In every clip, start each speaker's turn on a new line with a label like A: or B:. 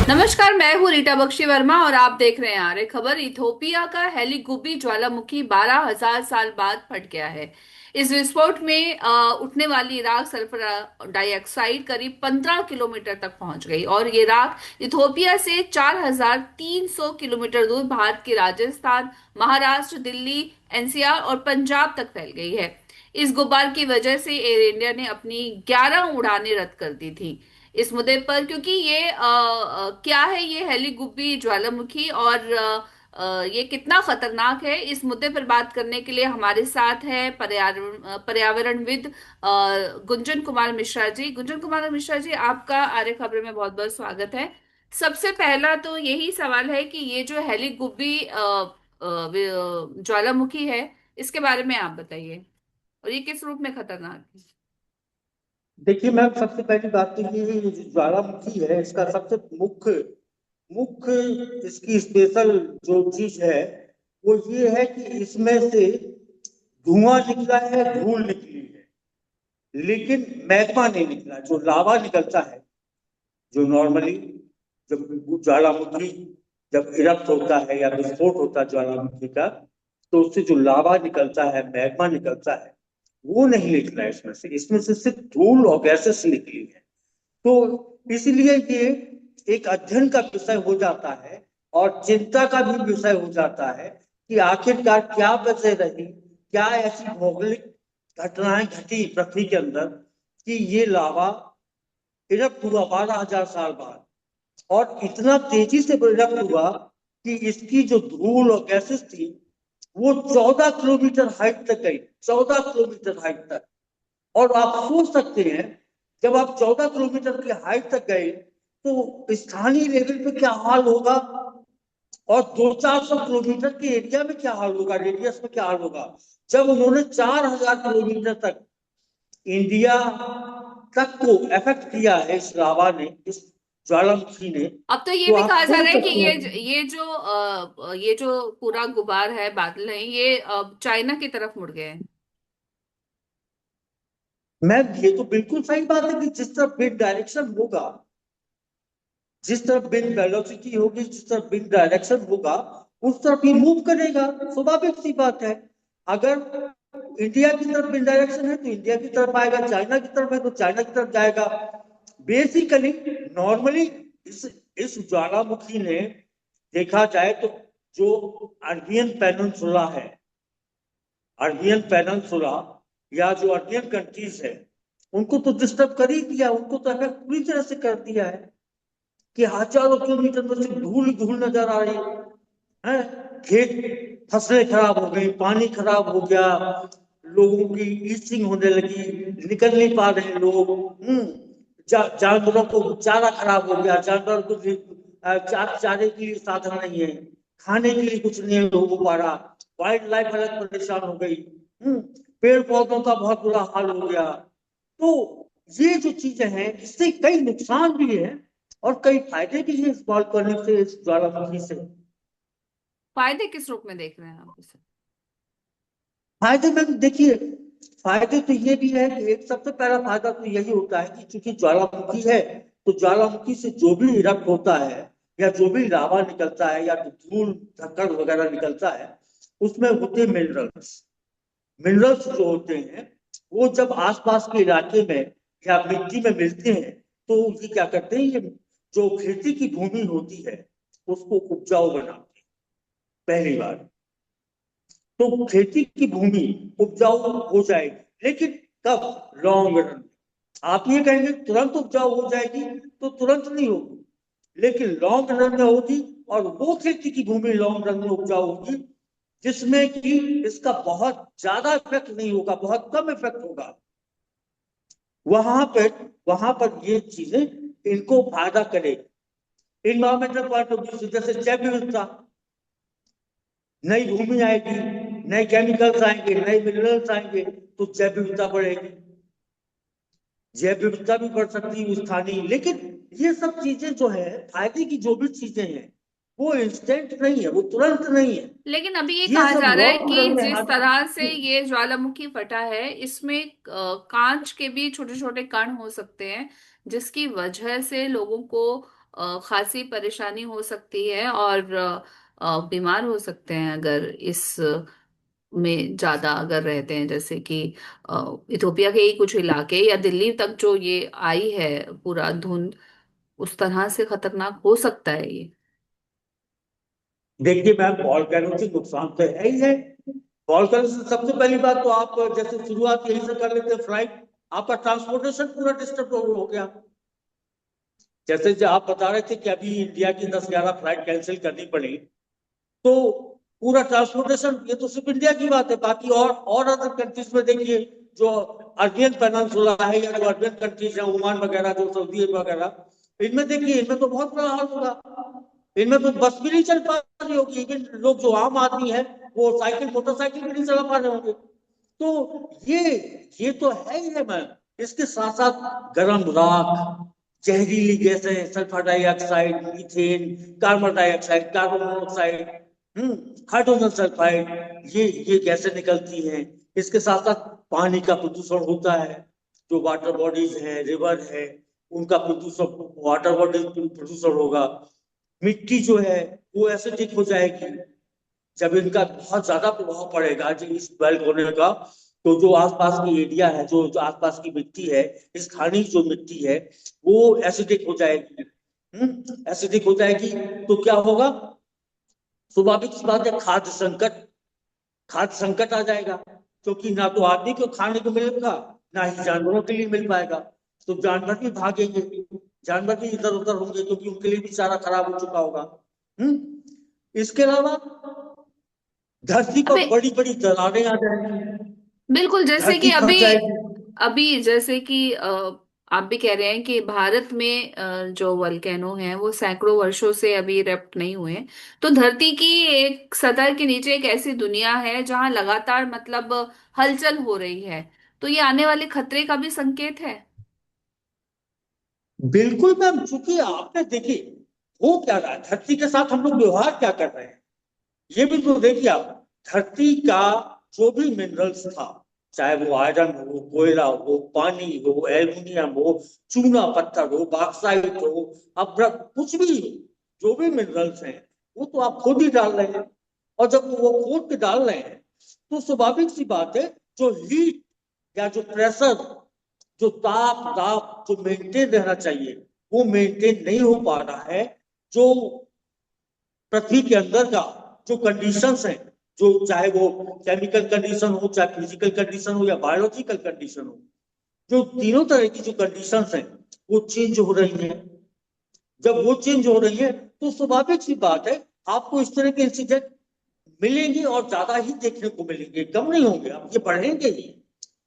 A: नमस्कार। मैं हूँ रीटा बख्शी वर्मा और आप देख रहे हैं आर्य खबर। इथोपिया का हेलीगुबी ज्वालामुखी 12,000 साल बाद फट गया है। इस विस्फोट में उठने वाली राख सल्फर डाइऑक्साइड करीब 15 किलोमीटर तक पहुंच गई और ये राख इथोपिया से 4,300 किलोमीटर दूर भारत के राजस्थान, महाराष्ट्र, दिल्ली, एनसीआर और पंजाब तक फैल गई है। इस गुब्बार की वजह से एयर इंडिया ने अपनी 11 उड़ानें रद्द कर दी थी इस मुद्दे पर, क्योंकि ये क्या है, ये हेलीगुबी ज्वालामुखी और ये कितना खतरनाक है, इस मुद्दे पर बात करने के लिए हमारे साथ है पर्यावरणविद गुंजन कुमार मिश्रा जी। गुंजन कुमार मिश्रा जी, आपका आर्य खबर में बहुत बहुत स्वागत है। सबसे पहला तो यही सवाल है कि ये जो हेलीगुबी ज्वालामुखी है, इसके बारे में आप बताइए और ये किस रूप में खतरनाक है।
B: देखिए मैम, सबसे पहली बात तो ये जो ज्वालामुखी है इसका सबसे मुख्य मुख्य इसकी स्पेशल जो चीज है वो ये है कि इसमें से धुआं निकला है, धूल निकली है, लेकिन मैग्मा नहीं निकला। जो लावा निकलता है, जो नॉर्मली जब ज्वालामुखी जब इरप्ट होता है या विस्फोट होता है ज्वालामुखी का, तो उससे जो लावा निकलता है, मैग्मा निकलता है, वो नहीं निकला है इसमें से सिर्फ धूल और गैसेस निकली है। तो इसलिए ये एक अध्ययन का विषय हो जाता है और चिंता का भी विषय हो जाता है कि आखिरकार क्या वजह रही, क्या ऐसी भौगोलिक घटनाएं घटी पृथ्वी के अंदर कि ये लावा इरप्ट हुआ 12,000 साल बाद, और इतना तेजी से इरप्ट हुआ कि इसकी जो धूल और गैसेस थी वो 14 किलोमीटर हाइट तक गई, 14 किलोमीटर हाइट तक। और आप सोच सकते हैं, जब आप 14 किलोमीटर की हाइट तक गए तो स्थानीय लेवल पे क्या हाल होगा, और 200-400 किलोमीटर के एरिया में क्या हाल होगा, रेडियस में क्या हाल होगा। जब उन्होंने 4,000 किलोमीटर तक इंडिया तक को इफेक्ट किया है इस लावा ने, इस ज्वालामुखी ने,
A: अब तो ये
B: तो
A: भी
B: आप
A: कहा जा रहा
B: सोच
A: है कि
B: सकते हैं।
A: ये जो पूरा गुबार है, बादल है, ये चाइना की तरफ मुड़ गए हैं।
B: मैम, ये तो बिल्कुल सही बात है कि जिस तरफ विंड डायरेक्शन होगा, जिस तरफ विंड वेलोसिटी होगी, जिस तरफ विंड डायरेक्शन होगा, उस तरफ ही मूव करेगा। स्वाभाविक सी बात है। अगर इंडिया की तरफ विंड डायरेक्शन है तो इंडिया की तरफ आएगा, चाइना की तरफ है तो चाइना की तरफ जाएगा। बेसिकली, नॉर्मली इस इस ज्वालामुखी ने, देखा जाए तो, जो अरबियन पेनिनसुला है, अरबियन पेनिनसुला या जो अरबियन कंट्रीज है, उनको तो डिस्टर्ब कर ही दिया, उनको तो अफेक्ट पूरी तरह से कर दिया है कि हजारों किलोमीटर में सिर्फ धूल धूल नजर आ रही है। खेत, फसलें खराब हो गई, पानी खराब हो गया, लोगों की ईचिंग होने लगी, निकल नहीं पा रहे लोग। जानवरों को चारा खराब हो गया, जानवर को चारे के लिए साधन नहीं है, खाने के लिए कुछ नहीं हो पा रहा, वाइल्ड लाइफ अलग परेशान हो गई। पेड़ पौधों का बहुत बुरा हाल हो गया। तो ये जो चीजें हैं, इससे कई नुकसान भी है और कई फायदे भी हैं इस वॉल्केनिक से, इस ज्वालामुखी से।
A: फायदे किस रूप में देख रहे हैं आप इसे।
B: फायदे में देखिए, फायदे तो ये भी है कि एक सबसे पहला फायदा तो यही होता है कि चूंकि ज्वालामुखी है, तो ज्वालामुखी से जो भी इरप्ट होता है या जो भी लावा निकलता है या धूल धक्कड़ वगैरह निकलता है, उसमें होते मिनरल्स। मिनरल्स जो होते हैं वो जब आसपास के इलाके में या मिट्टी में मिलते हैं, तो ये क्या करते हैं, ये जो खेती की भूमि होती है उसको उपजाऊ बनाते हैं, पहली बार। तो खेती की भूमि उपजाऊ हो जाएगी, लेकिन कब? Long run. आप ये कहेंगे तुरंत उपजाऊ हो जाएगी, तो तुरंत नहीं होगी, लेकिन लॉन्ग रन में होगी। और वो खेती की भूमि लॉन्ग रन में उपजाऊ होगी जिसमें कि इसका बहुत ज्यादा इफेक्ट नहीं होगा, बहुत कम इफेक्ट होगा। वहां पर वहां पर ये चीजें इनको फायदा करेगी। इन्वायरमेंटल पॉइंट ऑफ व्यू से, जैसे जैव विविधता, नई भूमि आएगी, नए केमिकल्स आएंगे, नए मिनरल्स आएंगे, तो जैव विविधता बढ़ेगी, जैव विविधता भी बढ़ सकती है स्थानीय। लेकिन ये सब चीजें जो है, फायदे की जो भी चीजें हैं, वो इंस्टेंट नहीं है, वो तुरंत नहीं है।
A: लेकिन अभी ये
B: ये
A: कहा
B: सब
A: जा रहा है
B: लॉन्ग
A: कि
B: रन में
A: जिस
B: आगे।
A: तरह से ये ज्वालामुखी फटा है, इसमें कांच के भी छोटे छोटे कण हो सकते हैं, जिसकी वजह से लोगों को खासी परेशानी हो सकती है, और बीमार हो सकते हैं अगर इस में ज्यादा अगर रहते हैं, जैसे कि इथोपिया के ही कुछ इलाके या दिल्ली तक जो ये आई है पूरा धुंध, उस तरह से खतरनाक हो सकता है ये।
B: देखिए मैम, वॉल्केनो से नुकसान तो है ही है। वॉल्केनो से सबसे पहली बात तो आप जैसे शुरुआत यहीं से कर लेते हैं, फ्लाइट, आपका ट्रांसपोर्टेशन पूरा डिस्टर्ब हो गया। जैसे जो आप बता रहे थे कि अभी इंडिया की 10-11 फ्लाइट कैंसिल करनी पड़ी, तो पूरा ट्रांसपोर्टेशन, ये तो सिर्फ इंडिया की बात है, बाकी और अदर कंट्रीज में देखिए, जो अरबियन पेनिनसुला है या जो अरबियन कंट्रीज है, ओमान वगैरह, जो सऊदी वगैरह, इनमें देखिए, इनमें तो बहुत बुरा हाल होगा। इनमें तो बस भी नहीं चल पा रही होगी, इवन लोग जो आम आदमी है वो साइकिल मोटरसाइकिल भी नहीं चला पा रहे होंगे। तो ये तो है ही है मैम। इसके साथ साथ गर्म राख, जहरीली गैसें, sulphur dioxide, methane, carbon dioxide, carbon monoxide, hydrogen sulphide, ये गैसें निकलती हैं। इसके साथ साथ पानी का प्रदूषण होता है, जो वाटर बॉडीज हैं, रिवर है, उनका प्रदूषण, वाटर बॉडीज प्रदूषण होगा। मिट्टी जो है वो एसिडिक हो जाएगी जब इनका बहुत ज्यादा प्रभाव पड़ेगा जो इस बेल्ट होने का। तो जो आसपास की एरिया है, जो आसपास की मिट्टी है, स्थानीय जो मिट्टी है, वो एसिडिक हो जाएगी। एसिडिक हो जाएगी तो क्या होगा? स्वाभाविक सी बात है, खाद्य संकट आ जाएगा, क्योंकि ना तो आदमी को खाने को मिलेगा, ना ही जानवरों के लिए मिल पाएगा। तो जानवर भी भागेंगे, जानवर भी इधर उधर होंगे, क्योंकि उनके लिए भी सारा खराब हो चुका होगा। इसके अलावा धरती पर
A: अबे
B: बड़ी बड़ी दरारें आ जाएंगी,
A: बिल्कुल, जैसे कि
B: धरती
A: अभी
B: फट जाएगी।
A: अभी जैसे कि आप भी कह रहे हैं कि भारत में जो वोल्केनो हैं वो सैकड़ों वर्षों से अभी इरेप्ट नहीं हुए हैं। तो धरती की एक सतह के नीचे एक ऐसी दुनिया है जहां लगातार मतलब हलचल हो रही है। तो ये आने वाले खतरे का भी संकेत है।
B: बिल्कुल मैम, चूंकि आपने देखिए हो क्या रहा है, धरती के साथ हम लोग व्यवहार क्या कर रहे हैं, ये भी तो देखिए आप। धरती का जो भी मिनरल्स था, चाहे वो आयरन हो, कोयला हो, पानी हो, एल्युमिनियम हो, चूना पत्थर हो, बॉक्साइट हो, अब्रक, कुछ भी हो, जो भी मिनरल्स हैं, वो तो आप खुद ही डाल रहे हैं। और जब वो खोद के डाल रहे हैं, तो स्वाभाविक सी बात है, जो हीट या जो प्रेशर, जो ताप दाब जो मेंटेन रहना चाहिए, वो मेंटेन नहीं हो पा रहा है। जो पृथ्वी के अंदर का जो कंडीशंस हैं, जो चाहे वो केमिकल कंडीशन हो, चाहे फिजिकल कंडीशन हो, या बायोलॉजिकल कंडीशन हो, जो तीनों तरह की जो कंडीशंस हैं, वो चेंज हो रही हैं। जब वो चेंज हो रही है, तो स्वाभाविक सी बात है, आपको इस तरह के इंसिडेंट मिलेंगे, और ज्यादा ही देखने को मिलेंगे, कम नहीं होंगे, अब ये बढ़ेंगे ही।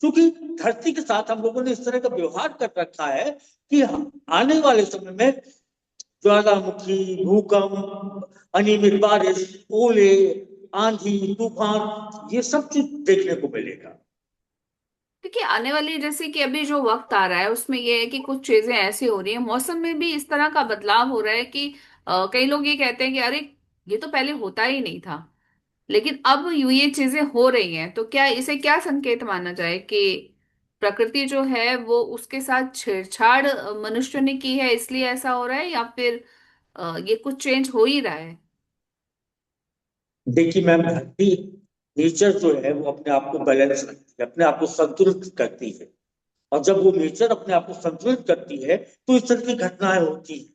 B: क्योंकि धरती के साथ हम लोगों ने इस तरह का व्यवहार कर रखा है कि आने वाले समय में ज्वालामुखी, भूकंप, अनियमित बारिश, ओले, आंधी, तूफान, ये सब चीज देखने को मिलेगा।
A: देखिए, आने वाली जैसे कि अभी जो वक्त आ रहा है उसमें ये है कि कुछ चीजें ऐसी हो रही है, मौसम में भी इस तरह का बदलाव हो रहा है कि कई लोग ये कहते हैं कि अरे ये तो पहले होता ही नहीं था, लेकिन अब ये चीजें हो रही हैं। तो क्या इसे क्या संकेत माना जाए कि प्रकृति जो है वो उसके साथ छेड़छाड़ मनुष्य ने की है इसलिए ऐसा हो रहा है, या फिर ये कुछ चेंज हो ही रहा है?
B: देखिए मैम, धरती, नेचर जो है वो अपने आप को बैलेंस रखती है, अपने आप को संतुलित करती है। और जब वो नेचर अपने आप को संतुलित करती है, तो इस तरह की घटनाएं होती हैं,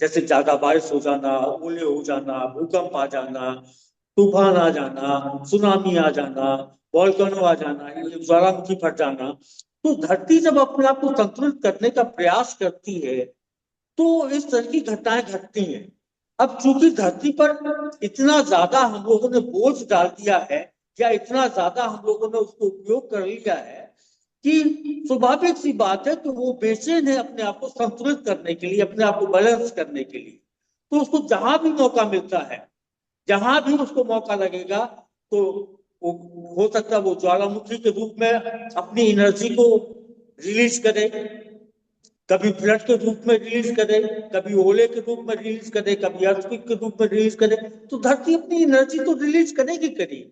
B: जैसे ज्यादा बारिश हो जाना, ओले हो जाना, भूकंप आ जाना, तूफान आ जाना, सुनामी आ जाना, वॉल्केनो आ जाना, ये ज्वालामुखी फट जाना। तो धरती जब अपने आप को संतुलित करने का प्रयास करती है, तो इस तरह की घटनाएं घटती हैं। अब चूंकि धरती पर इतना ज्यादा हम लोगों ने बोझ डाल दिया है, या इतना ज्यादा हम लोगों ने उसको उपयोग कर लिया है, कि स्वाभाविक सी बात है कि वो बेचैन है अपने आप को संतुलित करने के लिए, अपने आप को बैलेंस करने के लिए। तो उसको जहां भी मौका मिलता है, जहां भी उसको मौका लगेगा, तो वो, हो सकता है वो ज्वालामुखी के रूप में अपनी एनर्जी को रिलीज करे, कभी फ्लड के रूप में रिलीज करे, कभी ओले के रूप में रिलीज करे, कभी अर्थक्वेक के रूप में रिलीज करे। तो धरती अपनी एनर्जी तो रिलीज करेगी करेगी,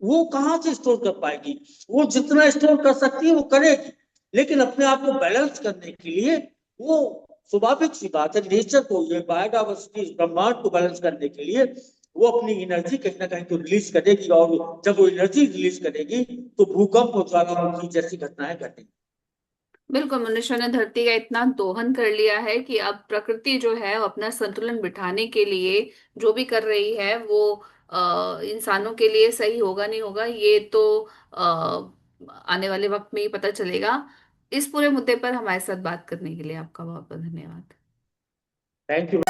B: वो कहाँ से स्टोर कर पाएगी? वो जितना स्टोर कर सकती है वो करेगी, लेकिन अपने आप को बैलेंस करने के लिए वो स्वाभाविक सी बात है, नेचर को, ये बायोडाइवर्सिटी ब्रह्मांड को बैलेंस करने के लिए वो अपनी एनर्जी कहीं ना कहीं तो रिलीज करेगी, और जब वो एनर्जी रिलीज करेगी तो भूकंप और ज्वालामुखी जैसी घटनाएं घटेंगी।
A: बिल्कुल, मनुष्य ने धरती का इतना दोहन कर लिया है कि अब प्रकृति जो है वो अपना संतुलन बिठाने के लिए जो भी कर रही है वो इंसानों के लिए सही होगा नहीं होगा ये तो आने वाले वक्त में ही पता चलेगा। इस पूरे मुद्दे पर हमारे साथ बात करने के लिए आपका बहुत बहुत धन्यवाद।
B: Thank you.